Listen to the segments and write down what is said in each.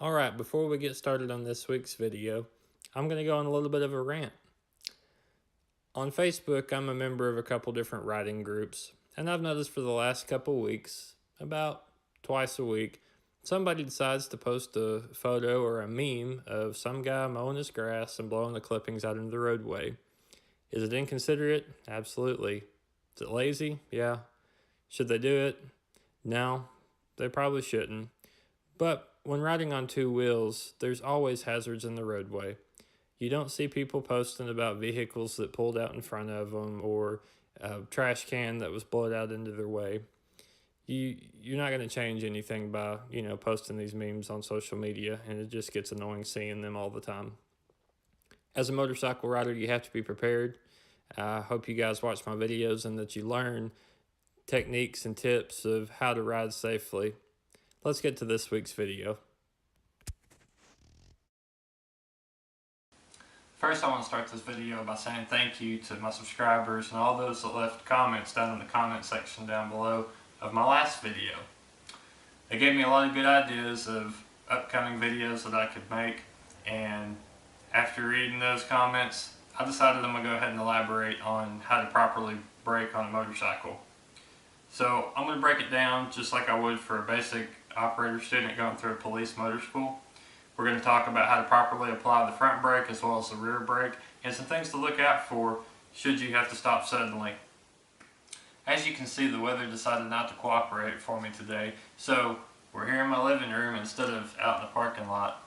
Alright, before we get started on this week's video, I'm going to go on a little bit of a rant. On Facebook, I'm a member of a couple different writing groups, and I've noticed for the last couple weeks, about twice a week, somebody decides to post a photo or a meme of some guy mowing his grass and blowing the clippings out into the roadway. Is it inconsiderate? Absolutely. Is it lazy? Yeah. Should they do it? No, they probably shouldn't. But when riding on two wheels, there's always hazards in the roadway. You don't see people posting about vehicles that pulled out in front of them or a trash can that was blown out into their way. You're not going to change anything by, posting these memes on social media, and it just gets annoying seeing them all the time. As a motorcycle rider, you have to be prepared. I hope you guys watch my videos and that you learn techniques and tips of how to ride safely. Let's get to this week's video. First, I want to start this video by saying thank you to my subscribers and all those that left comments down in the comment section down below of my last video. They gave me a lot of good ideas of upcoming videos that I could make, and after reading those comments, I decided I'm going to go ahead and elaborate on how to properly brake on a motorcycle. So I'm going to break it down just like I would for a basic operator student going through a police motor school. We're going to talk about how to properly apply the front brake as well as the rear brake, and some things to look out for should you have to stop suddenly. As you can see, the weather decided not to cooperate for me today, so we're here in my living room instead of out in the parking lot.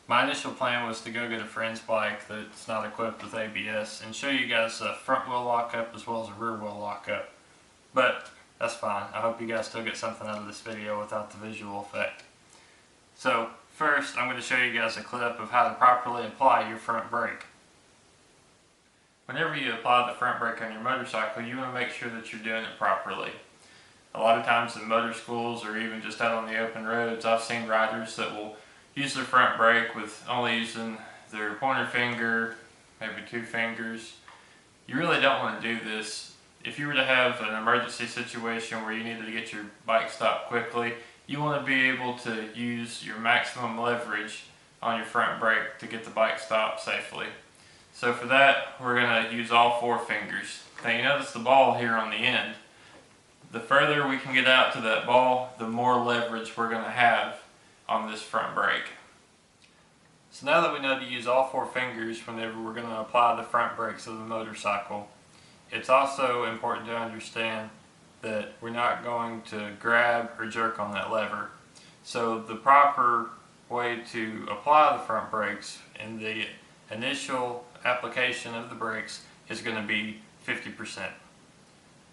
My initial plan was to go get a friend's bike that's not equipped with ABS and show you guys a front wheel lockup as well as a rear wheel lockup. But that's fine. I hope you guys still get something out of this video without the visual effect. So first, I'm going to show you guys a clip of how to properly apply your front brake. Whenever you apply the front brake on your motorcycle, you want to make sure that you're doing it properly. A lot of times in motor schools or even just out on the open roads, I've seen riders that will use their front brake with only using their pointer finger, maybe two fingers. You really don't want to do this. If you were to have an emergency situation where you needed to get your bike stopped quickly, you want to be able to use your maximum leverage on your front brake to get the bike stopped safely. So for that, we're going to use all four fingers. Now you notice the ball here on the end. The further we can get out to that ball, the more leverage we're going to have on this front brake. So now that we know to use all four fingers whenever we're going to apply the front brakes of the motorcycle, it's also important to understand that we're not going to grab or jerk on that lever. So the proper way to apply the front brakes in the initial application of the brakes is going to be 50%.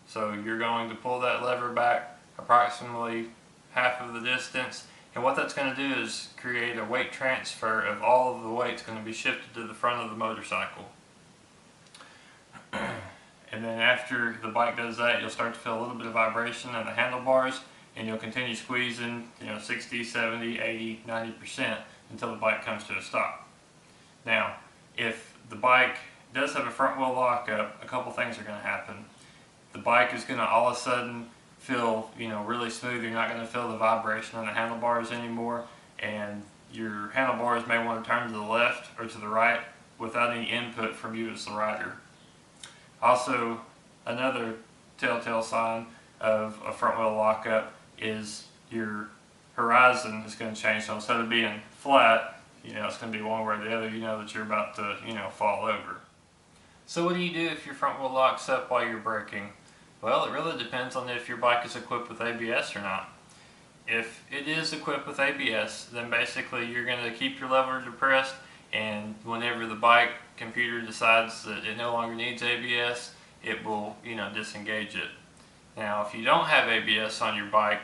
So you're going to pull that lever back approximately half of the distance, and what that's going to do is create a weight transfer of all of the weight's going to be shifted to the front of the motorcycle. And then after the bike does that, you'll start to feel a little bit of vibration in the handlebars, and you'll continue squeezing 60, 70, 80, 90% until the bike comes to a stop. Now, if the bike does have a front wheel lockup, a couple things are going to happen. The bike is going to all of a sudden feel really smooth. You're not going to feel the vibration on the handlebars anymore, and your handlebars may want to turn to the left or to the right without any input from you as the rider. Also, another telltale sign of a front wheel lockup is your horizon is going to change. So instead of being flat, it's going to be one way or the other. You know that you're about to, fall over. So what do you do if your front wheel locks up while you're braking? Well, it really depends on if your bike is equipped with ABS or not. If it is equipped with ABS, then basically you're going to keep your lever depressed, and whenever the bike computer decides that it no longer needs ABS, it will, disengage it. Now, if you don't have ABS on your bike,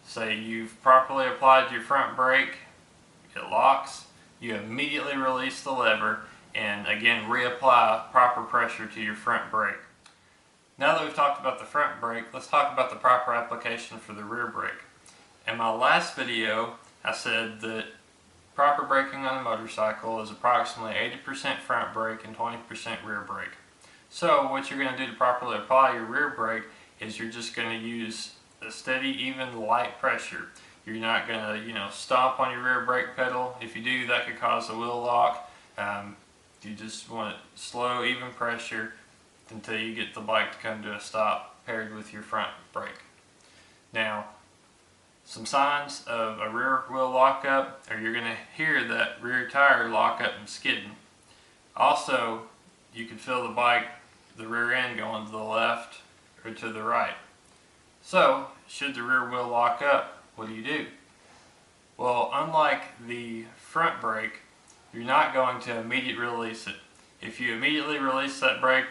say you've properly applied your front brake, it locks, you immediately release the lever and again reapply proper pressure to your front brake. Now that we've talked about the front brake, let's talk about the proper application for the rear brake. In my last video, I said that proper braking on a motorcycle is approximately 80% front brake and 20% rear brake. So what you're going to do to properly apply your rear brake is you're just going to use a steady, even, light pressure. You're not gonna, stomp on your rear brake pedal. If you do, that could cause a wheel lock. You just want slow, even pressure until you get the bike to come to a stop paired with your front brake. Now, some signs of a rear wheel lockup are you're going to hear that rear tire lock up and skidding. Also, you can feel the rear end going to the left or to the right. So, should the rear wheel lock up, what do? Well, unlike the front brake, you're not going to immediately release it. If you immediately release that brake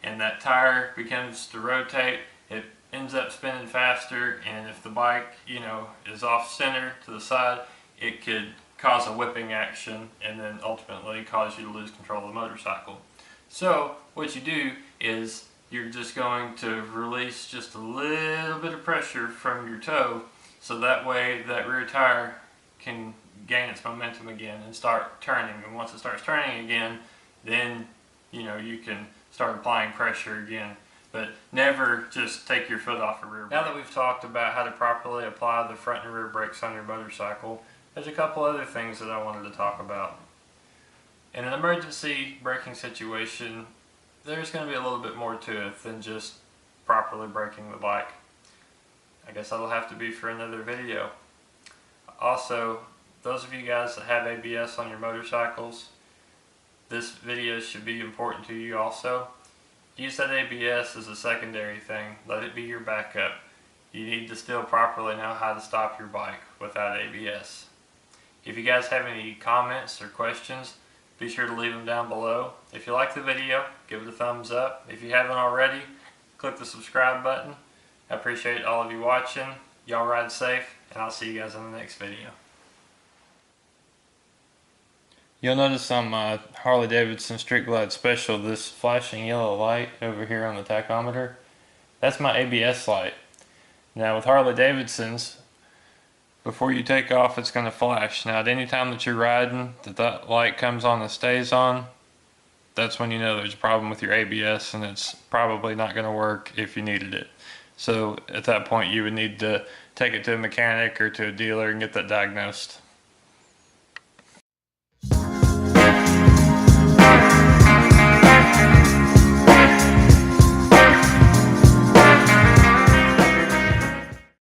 and that tire begins to rotate, it ends up spinning faster, and if the bike, is off center to the side, it could cause a whipping action and then ultimately cause you to lose control of the motorcycle. So what you do is you're just going to release just a little bit of pressure from your toe, so that way that rear tire can gain its momentum again and start turning. And once it starts turning again, then you can start applying pressure again. But never just take your foot off the rear brake. Now that we've talked about how to properly apply the front and rear brakes on your motorcycle, there's a couple other things that I wanted to talk about. In an emergency braking situation, there's going to be a little bit more to it than just properly braking the bike. I guess that'll have to be for another video. Also, those of you guys that have ABS on your motorcycles, this video should be important to you also. Use that ABS as a secondary thing. Let it be your backup. You need to still properly know how to stop your bike without ABS. If you guys have any comments or questions, be sure to leave them down below. If you like the video, give it a thumbs up. If you haven't already, click the subscribe button. I appreciate all of you watching. Y'all ride safe, and I'll see you guys in the next video. You'll notice on my Harley-Davidson Street Glide Special this flashing yellow light over here on the tachometer. That's my ABS light. Now with Harley-Davidsons, before you take off it's going to flash. Now at any time that you're riding that light comes on and stays on, that's when you know there's a problem with your ABS, and it's probably not going to work if you needed it. So at that point you would need to take it to a mechanic or to a dealer and get that diagnosed.